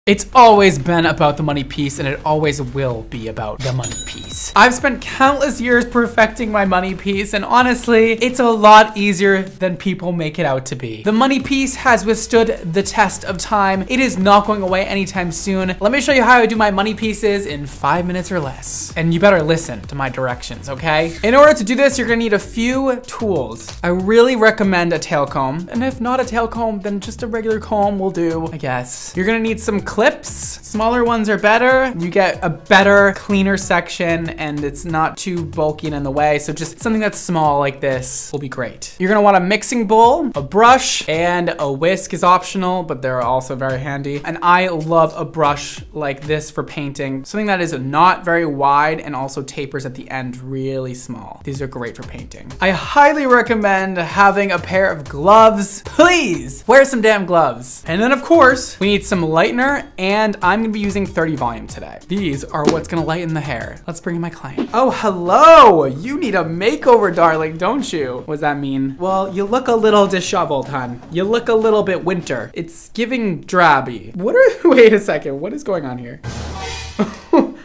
It's always been about the money piece, and it always will be about the money piece. I've spent countless years perfecting my money piece, and honestly, it's a lot easier than people make it out to be. The money piece has withstood the test of time. It is not going away anytime soon. Let me show you how I do my money pieces in 5 minutes or less. And you better listen to my directions, okay? In order to do this, you're gonna need a few tools. I really recommend a tail comb, and if not a tail comb, then just a regular comb will do, I guess. You're gonna need some clips. Smaller ones are better. You get a better, cleaner section, and it's not too bulky and in the way. So just something that's small like this will be great. You're gonna want a mixing bowl, a brush, and a whisk is optional, but they're also very handy. And I love a brush like this for painting. Something that is not very wide and also tapers at the end really small. These are great for painting. I highly recommend having a pair of gloves. Please wear some damn gloves. And then of course, we need some lightener, and I'm gonna be using 30 volume today. These are what's gonna lighten the hair. Let's bring in my client. Oh, hello. You need a makeover, darling, don't you? What does that mean? Well, you look a little disheveled, hun. You look a little bit winter. It's giving drabby. Wait a second, what is going on here?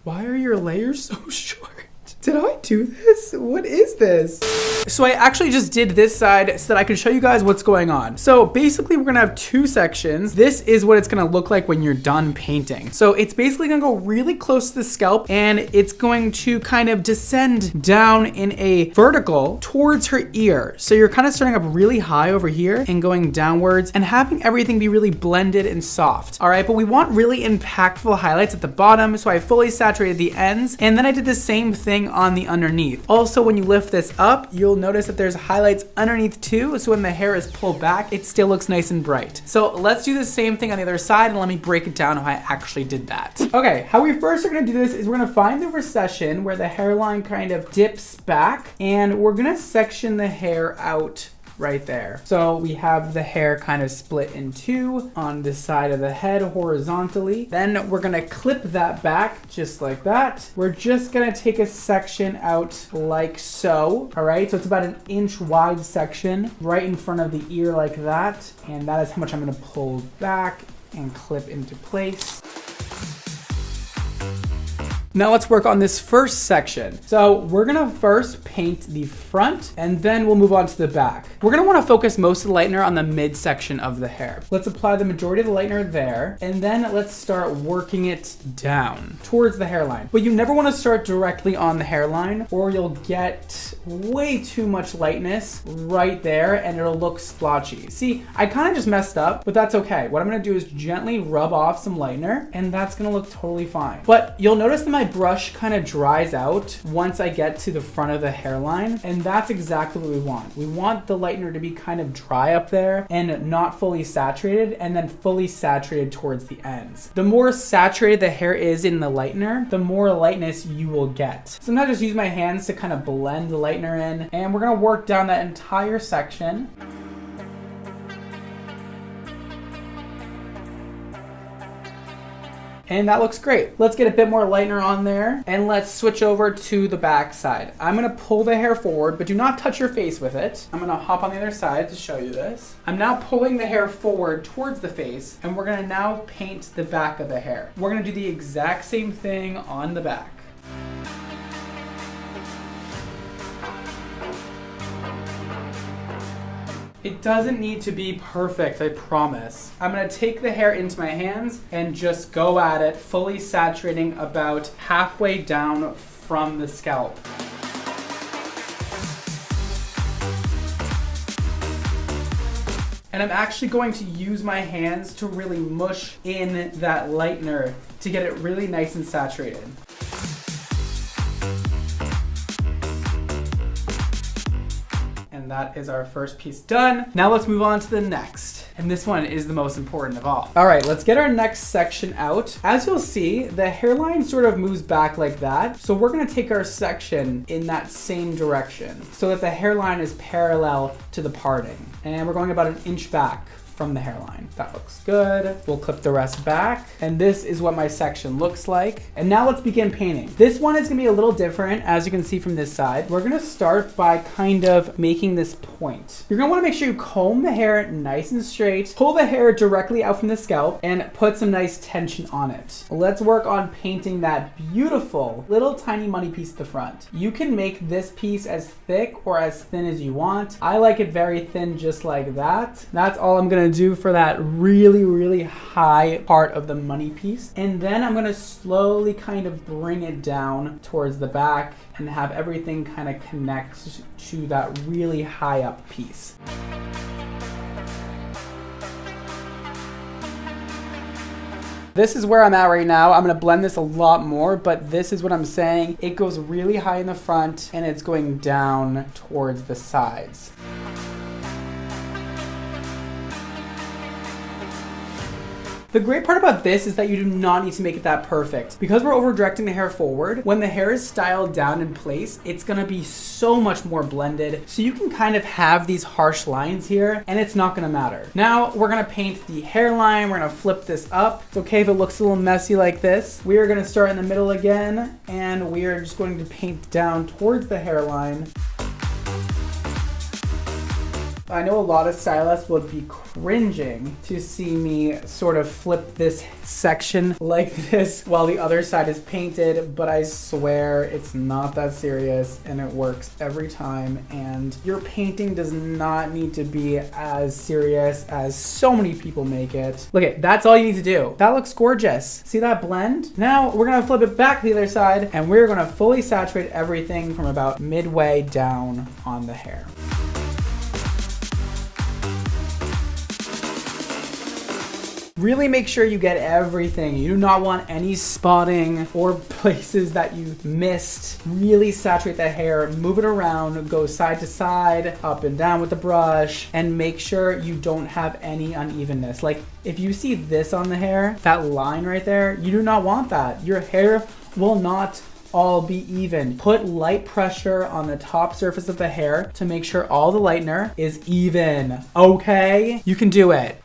Why are your layers so short? Did I do this? What is this? So I actually just did this side so that I could show you guys what's going on. So basically we're gonna have two sections. This is what it's gonna look like when you're done painting. So it's basically gonna go really close to the scalp, and it's going to kind of descend down in a vertical towards her ear. So you're kind of starting up really high over here and going downwards and having everything be really blended and soft. All right, but we want really impactful highlights at the bottom. So I fully saturated the ends, and then I did the same thing on the underneath. Also, when you lift this up, you'll notice that there's highlights underneath too. So when the hair is pulled back, it still looks nice and bright. So let's do the same thing on the other side, and let me break it down how I actually did that. Okay, how we first are gonna do this is we're gonna find the recession where the hairline kind of dips back, and we're gonna section the hair out right there. So we have the hair kind of split in two on the side of the head horizontally. Then we're gonna clip that back just like that. We're just gonna take a section out like so. All right, so it's about an inch wide section right in front of the ear like that. And that is how much I'm gonna pull back and clip into place. Now let's work on this first section. So we're gonna first paint the front, and then we'll move on to the back. We're gonna wanna focus most of the lightener on the midsection of the hair. Let's apply the majority of the lightener there, and then let's start working it down towards the hairline. But you never wanna start directly on the hairline, or you'll get way too much lightness right there, and it'll look splotchy. See, I kinda just messed up, but that's okay. What I'm gonna do is gently rub off some lightener, and that's gonna look totally fine. But you'll notice that my brush kind of dries out once I get to the front of the hairline, and that's exactly what we want. We want the lightener to be kind of dry up there and not fully saturated, and then fully saturated towards the ends. The more saturated the hair is in the lightener, the more lightness you will get. Sometimes I just use my hands to kind of blend the lightener in, and we're gonna work down that entire section. And that looks great. Let's get a bit more lightener on there, and let's switch over to the back side. I'm gonna pull the hair forward, but do not touch your face with it. I'm gonna hop on the other side to show you this. I'm now pulling the hair forward towards the face, and we're gonna now paint the back of the hair. We're gonna do the exact same thing on the back. It doesn't need to be perfect, I promise. I'm gonna take the hair into my hands and just go at it, fully saturating about halfway down from the scalp. And I'm actually going to use my hands to really mush in that lightener to get it really nice and saturated. And that is our first piece done. Now let's move on to the next. And this one is the most important of all. All right, let's get our next section out. As you'll see, the hairline sort of moves back like that. So we're gonna take our section in that same direction so that the hairline is parallel to the parting. And we're going about an inch back from the hairline. That looks good. We'll clip the rest back. And this is what my section looks like. And now let's begin painting. This one is gonna be a little different, as you can see from this side. We're gonna start by kind of making this point. You're gonna wanna make sure you comb the hair nice and straight, pull the hair directly out from the scalp, and put some nice tension on it. Let's work on painting that beautiful little tiny money piece at the front. You can make this piece as thick or as thin as you want. I like it very thin, just like that. That's all I'm gonna do for that really, really high part of the money piece. And then I'm gonna slowly kind of bring it down towards the back and have everything kind of connect to that really high up piece. This is where I'm at right now. I'm gonna blend this a lot more, but this is what I'm saying. It goes really high in the front and it's going down towards the sides. The great part about this is that you do not need to make it that perfect. Because we're over directing the hair forward, when the hair is styled down in place, it's gonna be so much more blended. So you can kind of have these harsh lines here and it's not gonna matter. Now we're gonna paint the hairline. We're gonna flip this up. It's okay if it looks a little messy like this. We are gonna start in the middle again and we are just going to paint down towards the hairline. I know a lot of stylists would be cringing to see me sort of flip this section like this while the other side is painted, but I swear it's not that serious and it works every time. And your painting does not need to be as serious as so many people make it. Look at, that's all you need to do. That looks gorgeous. See that blend? Now we're gonna flip it back to the other side and we're gonna fully saturate everything from about midway down on the hair. Really make sure you get everything. You do not want any spotting or places that you missed. Really saturate the hair, move it around, go side to side, up and down with the brush, and make sure you don't have any unevenness. Like if you see this on the hair, that line right there, you do not want that. Your hair will not all be even. Put light pressure on the top surface of the hair to make sure all the lightener is even, okay? You can do it.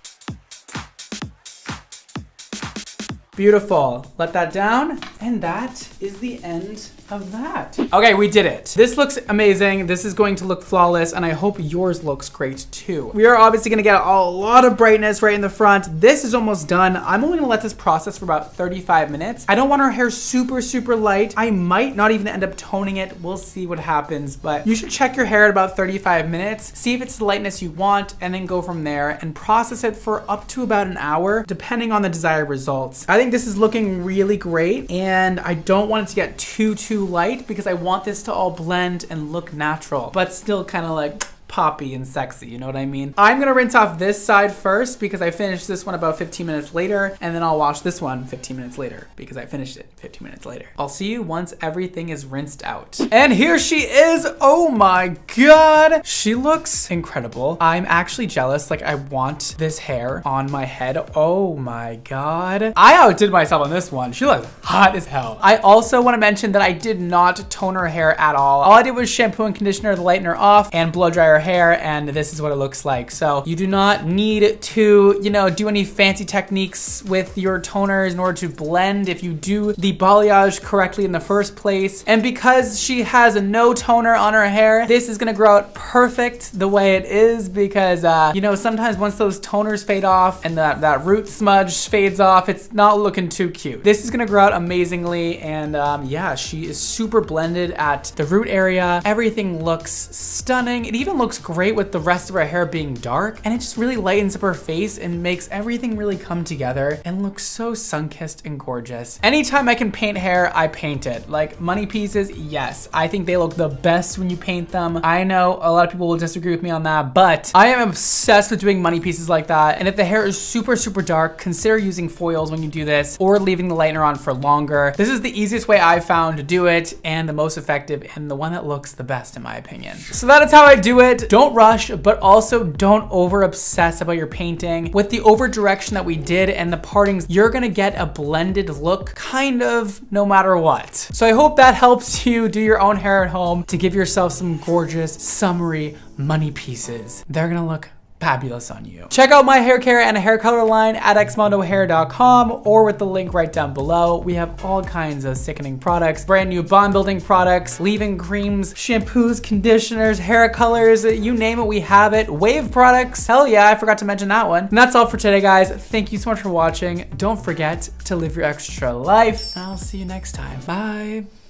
Beautiful. Let that down. And that is the end of that. Okay, we did it. This looks amazing. This is going to look flawless, and I hope yours looks great too. We are obviously gonna get a lot of brightness right in the front. This is almost done. I'm only gonna let this process for about 35 minutes. I don't want our hair super, super light. I might not even end up toning it. We'll see what happens, but you should check your hair at about 35 minutes, see if it's the lightness you want, and then go from there and process it for up to about an hour, depending on the desired results. I think this is looking really great, and I don't want it to get too light because I want this to all blend and look natural, but still kind of like poppy and sexy, you know what I mean? I'm gonna rinse off this side first because I finished this one about 15 minutes later, and then I'll wash this one 15 minutes later because I finished it 15 minutes later. I'll see you once everything is rinsed out. And here she is. Oh my God. She looks incredible. I'm actually jealous. Like I want this hair on my head. Oh my God. I outdid myself on this one. She looks hot as hell. I also want to mention that I did not tone her hair at all. All I did was shampoo and conditioner the lightener off and blow dry her hair, and this is what it looks like. So you do not need to, you know, do any fancy techniques with your toners in order to blend if you do the balayage correctly in the first place. And because she has no toner on her hair, this is gonna grow out perfect the way it is because, you know, sometimes once those toners fade off and that root smudge fades off, it's not looking too cute. This is gonna grow out amazingly, and yeah, she is super blended at the root area. Everything looks stunning. It even looks great with the rest of her hair being dark, and it just really lightens up her face and makes everything really come together and look so sun-kissed and gorgeous. Anytime I can paint hair, I paint it. Like money pieces, yes, I think they look the best when you paint them. I know a lot of people will disagree with me on that, but I am obsessed with doing money pieces like that. And if the hair is super, super dark, consider using foils when you do this or leaving the lightener on for longer. This is the easiest way I've found to do it and the most effective and the one that looks the best in my opinion. So that is how I do it. Don't rush, but also don't over obsess about your painting. With the over direction that we did and the partings, you're gonna get a blended look kind of no matter what. So I hope that helps you do your own hair at home to give yourself some gorgeous, summery money pieces. They're gonna look fabulous on you. Check out my hair care and hair color line at xmondohair.com or with the link right down below. We have all kinds of sickening products, brand new bond building products, leave-in creams, shampoos, conditioners, hair colors, you name it, we have it. Wave products, hell yeah, I forgot to mention that one. And that's all for today, guys. Thank you so much for watching. Don't forget to live your extra life, and I'll see you next time. Bye.